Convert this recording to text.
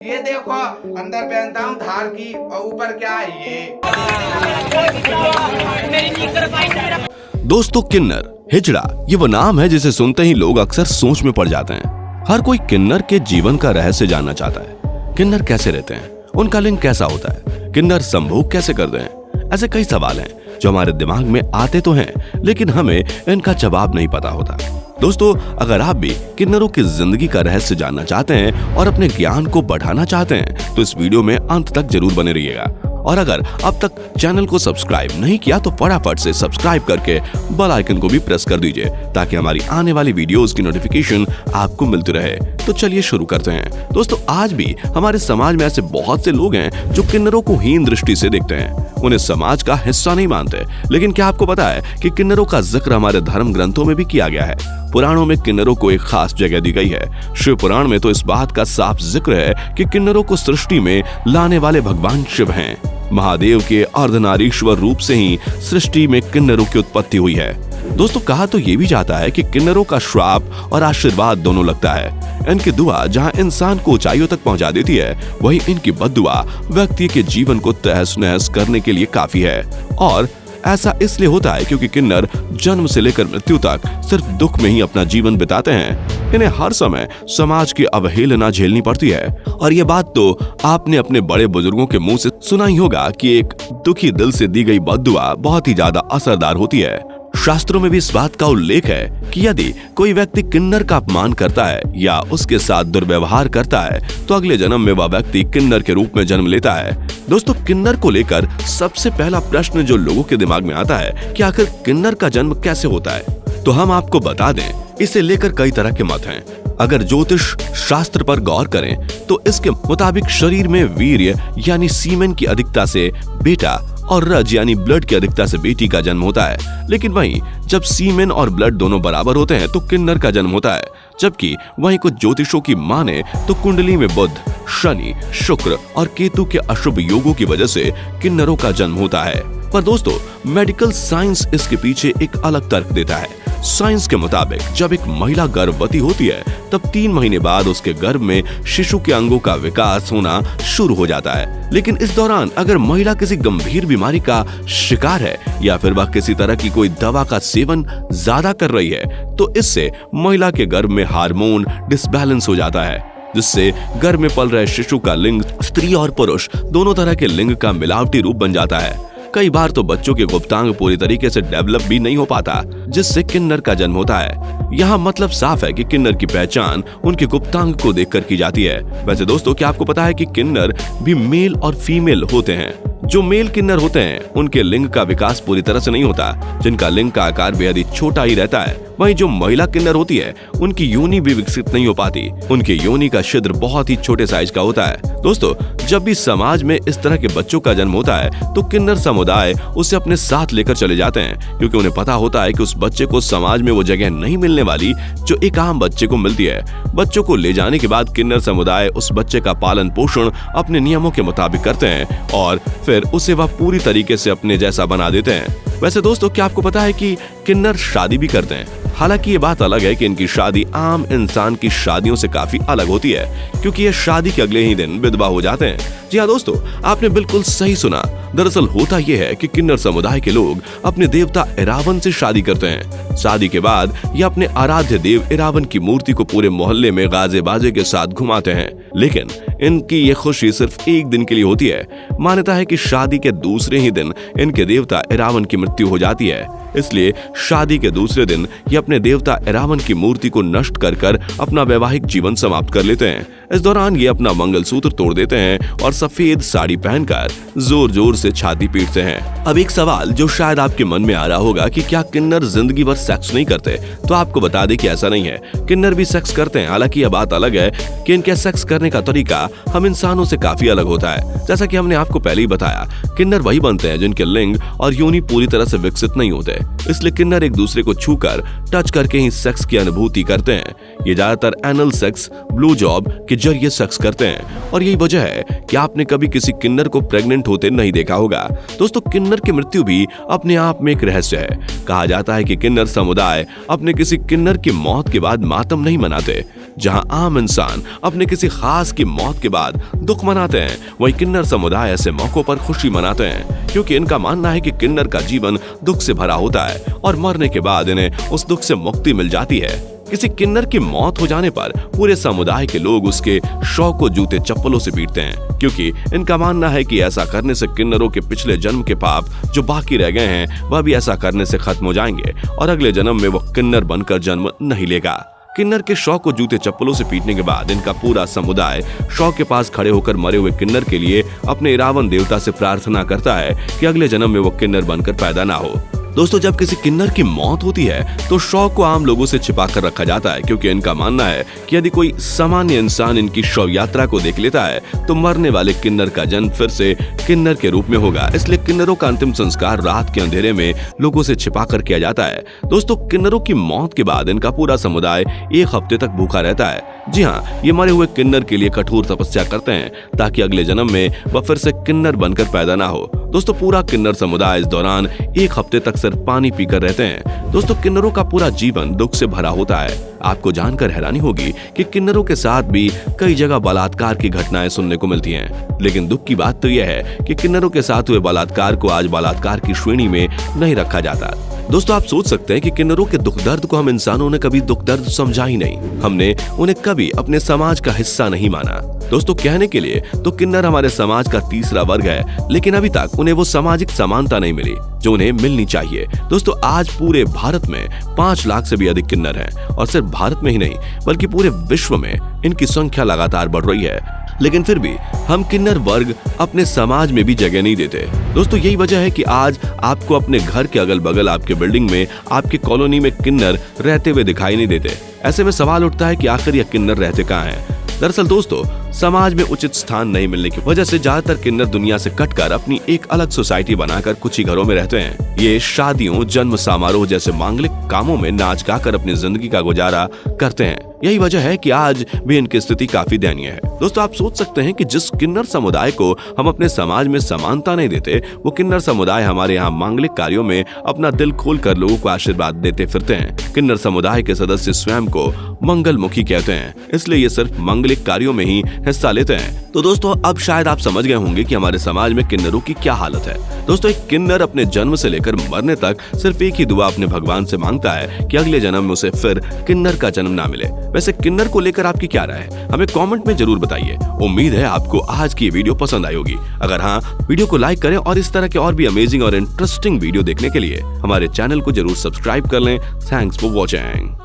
ये देखो अंदर पहनता हूँ धार की और ऊपर क्या है ये। दोस्तों, किन्नर हिजड़ा ये वो नाम है जिसे सुनते ही लोग अक्सर सोच में पड़ जाते हैं। हर कोई किन्नर के जीवन का रहस्य जानना चाहता है। किन्नर कैसे रहते हैं, उनका लिंग कैसा होता है, किन्नर संभोग कैसे करते हैं। ऐसे कई सवाल हैं जो हमारे दिमाग में आते तो हैं, लेकिन हमें इनका जवाब नहीं पता होता। दोस्तों, अगर आप भी किन्नरों की जिंदगी का रहस्य जानना चाहते हैं और अपने ज्ञान को बढ़ाना चाहते हैं तो इस वीडियो में अंत तक जरूर बने रहिएगा। और अगर अब तक चैनल को सब्सक्राइब नहीं किया तो फटाफट से सब्सक्राइब करके बेल आइकन को भी प्रेस कर दीजिए ताकि हमारी आने वाली वीडियोस की नोटिफिकेशन आपको मिलती रहे। तो चलिए शुरू करते हैं। दोस्तों, आज भी हमारे समाज में ऐसे बहुत से लोग हैं जो किन्नरों को हीन दृष्टि से देखते हैं, उन्हें समाज का हिस्सा नहीं मानते। लेकिन क्या आपको पता है कि किन्नरों का जिक्र हमारे धर्म ग्रंथों में भी किया गया है। पुराणों में किन्नरों को एक खास जगह दी गई है। शिव पुराण में तो इस बात का साफ जिक्र है कि किन्नरों को सृष्टि में लाने वाले भगवान शिव हैं। महादेव के अर्धनारीश्वर रूप से ही सृष्टि में किन्नरों की उत्पत्ति हुई है। दोस्तों, कहा तो ये भी जाता है कि किन्नरों का श्राप और आशीर्वाद दोनों लगता है। इनकी दुआ जहां इंसान को ऊंचाइयों तक पहुंचा देती है, वहीं इनकी बद्दुआ व्यक्ति के जीवन को तहस नहस करने के लिए काफी है। और ऐसा इसलिए होता है क्योंकि किन्नर जन्म से लेकर मृत्यु तक सिर्फ दुख में ही अपना जीवन बिताते हैं। इन्हें हर समय समाज की अवहेलना झेलनी पड़ती है। और ये बात तो आपने अपने बड़े बुजुर्गों के मुंह से सुना ही होगा कि एक दुखी दिल से दी गई बद्दुआ बहुत ही ज्यादा असरदार होती है। शास्त्रों में भी इस बात का उल्लेख है कि यदि कोई व्यक्ति किन्नर का अपमान करता है या उसके साथ दुर्व्यवहार करता है तो अगले जन्म में वह व्यक्ति किन्नर के रूप में जन्म लेता है। दोस्तों, किन्नर को लेकर सबसे पहला प्रश्न जो लोगों के दिमाग में आता है कि आखिर किन्नर का जन्म कैसे होता है, तो हम आपको बता दें, इसे लेकर कई तरह के मत हैं। अगर ज्योतिष शास्त्र पर गौर करें तो इसके मुताबिक शरीर में वीर्य यानी सीमेन की अधिकता से बेटा और रज यानी ब्लड की अधिकता से बेटी का जन्म होता है। लेकिन वहीं जब सीमेन और ब्लड दोनों बराबर होते हैं तो किन्नर का जन्म होता है। जबकि वहीं कुछ ज्योतिषों की माने तो कुंडली में बुध, शनि, शुक्र और केतु के अशुभ योगों की वजह से किन्नरों का जन्म होता है। पर दोस्तों, मेडिकल साइंस इसके पीछे एक अलग तर्क देता है। साइंस के मुताबिक जब एक महिला गर्भवती होती है तब 3 महीने बाद उसके गर्भ में शिशु के अंगों का विकास होना शुरू हो जाता है। लेकिन इस दौरान अगर महिला किसी गंभीर बीमारी का शिकार है या फिर वह किसी तरह की कोई दवा का सेवन ज्यादा कर रही है तो इससे महिला के गर्भ में हार्मोन डिसबैलेंस हो जाता है, जिससे गर्भ में पल रहे शिशु का लिंग स्त्री और पुरुष दोनों तरह के लिंग का मिलावटी रूप बन जाता है। कई बार तो बच्चों के गुप्तांग पूरी तरीके से डेवलप भी नहीं हो पाता, जिससे किन्नर का जन्म होता है। यहाँ मतलब साफ है कि किन्नर की पहचान उनके गुप्तांग को देखकर की जाती है। वैसे दोस्तों, क्या आपको पता है कि किन्नर भी मेल और फीमेल होते हैं? जो मेल किन्नर होते हैं उनके लिंग का विकास पूरी तरह से नहीं होता, जिनका लिंग का आकार बेहद ही छोटा ही रहता है। वहीं जो महिला किन्नर होती है उनकी योनि भी विकसित नहीं हो पाती, उनके योनि का छिद्र बहुत ही छोटे साइज का होता है। दोस्तों, जब भी समाज में इस तरह के बच्चों का जन्म होता है तो किन्नर समुदाय उसे अपने साथ लेकर चले जाते हैं, क्योंकि उन्हें पता होता है कि उस बच्चे को समाज में वो जगह नहीं मिलने वाली जो एक आम बच्चे को मिलती है। बच्चों को ले जाने के बाद किन्नर समुदाय उस बच्चे का पालन पोषण अपने नियमों के मुताबिक करते हैं और फिर उसे वह पूरी तरीके से अपने जैसा बना देते हैं। वैसे दोस्तों, क्या आपको पता है कि किन्नर शादी भी करते हैं? हालांकि ये बात अलग है कि इनकी शादी आम इंसान की शादियों से काफी अलग होती है, क्योंकि ये शादी के अगले ही दिन विधवा हो जाते हैं। जी हाँ दोस्तों, आपने बिल्कुल सही सुना। दरअसल होता यह है कि किन्नर समुदाय के लोग अपने देवता इरावन से शादी करते हैं। शादी के बाद ये अपने आराध्य देव इरावन की मूर्ति को पूरे मोहल्ले में गाजे बाजे के साथ घुमाते हैं। लेकिन इनकी ये खुशी सिर्फ एक दिन के लिए होती है। मान्यता है कि शादी के दूसरे ही दिन इनके देवता इरावन की मृत्यु हो जाती है, इसलिए शादी के दूसरे दिन ये अपने देवता इरावन की मूर्ति को नष्ट कर अपना वैवाहिक जीवन समाप्त कर लेते हैं। इस दौरान ये अपना मंगलसूत्र तोड़ देते हैं और सफेद साड़ी पहनकर जोर जोर से छाती पीटते हैं। अब एक सवाल जो शायद आपके मन में आ रहा होगा कि क्या किन्नर जिंदगी भर सेक्स नहीं करते? तो आपको बता दें कि ऐसा नहीं है। किन्नर भी सेक्स करते हैं, हालांकि यह बात अलग है कि इनके सेक्स करने का तरीका हम इंसानों से काफी अलग होता है। जैसा कि हमने आपको पहले ही बताया, किन्नर वही बनते हैं जिनके लिंग और योनि पूरी तरह से विकसित नहीं होते, इसलिए किन्नर एक दूसरे को छूकर टच करके ही सेक्स की अनुभूति करते हैं। ये ज्यादातर एनल सेक्स, ब्लो जॉब के जरिए सेक्स करते हैं और यही वजह है कि आपने कभी किसी किन्नर को प्रेग्नेंट होते नहीं देखा होगा। दोस्तों, किन्नर की मृत्यु भी अपने आप में एक रहस्य है। कहा जाता है कि किन्नर समुदाय अपने किसी किन्नर की मौत के बाद मातम नहीं मनाते, जहां आम इंसान अपने किसी खास की मौत के बाद दुख मनाते हैं, वहीं किन्नर समुदाय ऐसे मौकों पर खुशी मनाते हैं, क्योंकि इनका मानना है कि किन्नर का जीवन दुख से भरा होता है और मरने के बाद इन्हें उस दुख से मुक्ति मिल जाती है। किसी किन्नर की मौत हो जाने पर पूरे समुदाय के लोग उसके शव को जूते चप्पलों से पीटते हैं, क्योंकि इनका मानना है कि ऐसा करने से किन्नरों के पिछले जन्म के पाप जो बाकी रह गए हैं वह भी ऐसा करने से खत्म हो जाएंगे और अगले जन्म में वो किन्नर बनकर जन्म नहीं लेगा। किन्नर के शव को जूते चप्पलों से पीटने के बाद इनका पूरा समुदाय शव के पास खड़े होकर मरे हुए किन्नर के लिए अपने इरावन देवता से प्रार्थना करता है कि अगले जन्म में वो किन्नर बनकर पैदा ना हो। दोस्तों, जब किसी किन्नर की मौत होती है तो शव को आम लोगों से छिपा कर रखा जाता है, क्योंकि इनका मानना है कि यदि कोई सामान्य इंसान इनकी शव यात्रा को देख लेता है तो मरने वाले किन्नर का जन्म फिर से किन्नर के रूप में होगा। इसलिए किन्नरों का अंतिम संस्कार रात के अंधेरे में लोगों से छिपा कर किया जाता है। दोस्तों, किन्नरों की मौत के बाद इनका पूरा समुदाय 1 हफ्ते तक भूखा रहता है। जी हाँ, ये मरे हुए किन्नर के लिए कठोर तपस्या करते हैं ताकि अगले जन्म में वह फिर से किन्नर बनकर पैदा ना हो। दोस्तों, पूरा किन्नर समुदाय इस दौरान 1 हफ्ते तक सिर्फ पानी पीकर रहते हैं। दोस्तों, किन्नरों का पूरा जीवन दुख से भरा होता है। आपको जानकर हैरानी होगी कि किन्नरों के साथ भी कई जगह बलात्कार की घटनाएं सुनने को मिलती हैं। लेकिन दुख की बात तो यह है कि किन्नरों के साथ हुए बलात्कार को आज बलात्कार की श्रेणी में नहीं रखा जाता। दोस्तों, आप सोच सकते हैं कि किन्नरों के दुख दर्द को हम इंसानों ने कभी दुख दर्द समझा ही नहीं। हमने उन्हें कभी अपने समाज का हिस्सा नहीं माना। दोस्तों, कहने के लिए तो किन्नर हमारे समाज का तीसरा वर्ग है, लेकिन अभी तक उन्हें वो सामाजिक समानता नहीं मिली जो उन्हें मिलनी चाहिए। दोस्तों, आज पूरे भारत में 5 लाख से भी अधिक किन्नर हैं और सिर्फ भारत में ही नहीं बल्कि पूरे विश्व में इनकी संख्या लगातार बढ़ रही है। लेकिन फिर भी हम किन्नर वर्ग अपने समाज में भी जगह नहीं देते। दोस्तों, यही वजह है कि आज आपको अपने घर के अगल बगल, आपके बिल्डिंग में, आपकी कॉलोनी में किन्नर रहते हुए दिखाई नहीं देते। ऐसे में सवाल उठता है कि आखिर ये किन्नर रहते कहाँ हैं? दरअसल दोस्तों, समाज में उचित स्थान नहीं मिलने की वजह से ज्यादातर किन्नर दुनिया से कटकर अपनी एक अलग सोसाइटी बनाकर कुछ ही घरों में रहते हैं। ये शादियों, जन्म समारोह जैसे मांगलिक कामों में नाच गाकर अपनी जिंदगी का गुजारा करते हैं। यही वजह है कि आज भी इनकी स्थिति काफी दयनीय है। दोस्तों, आप सोच सकते हैं कि जिस किन्नर समुदाय को हम अपने समाज में समानता नहीं देते, वो किन्नर समुदाय हमारे यहाँ मांगलिक कार्यों में अपना दिल खोलकर लोगों को आशीर्वाद देते फिरते हैं। किन्नर समुदाय के सदस्य स्वयं को मंगलमुखी कहते हैं, इसलिए ये सिर्फ मांगलिक कार्यों में ही हिस्सा लेते हैं। तो दोस्तों, अब शायद आप समझ गए होंगे कि हमारे समाज में किन्नरों की क्या हालत है। दोस्तों, एक किन्नर अपने जन्म से लेकर मरने तक सिर्फ एक ही दुआ अपने भगवान से मांगता है कि अगले जन्म में उसे फिर किन्नर का जन्म ना मिले। वैसे किन्नर को लेकर आपकी क्या राय है, हमें कमेंट में जरूर बताइए। उम्मीद है आपको आज की वीडियो पसंद आई होगी। अगर हाँ, वीडियो को लाइक करें और इस तरह के और भी अमेजिंग और इंटरेस्टिंग वीडियो देखने के लिए हमारे चैनल को जरूर सब्सक्राइब कर लें। Thanks for watching.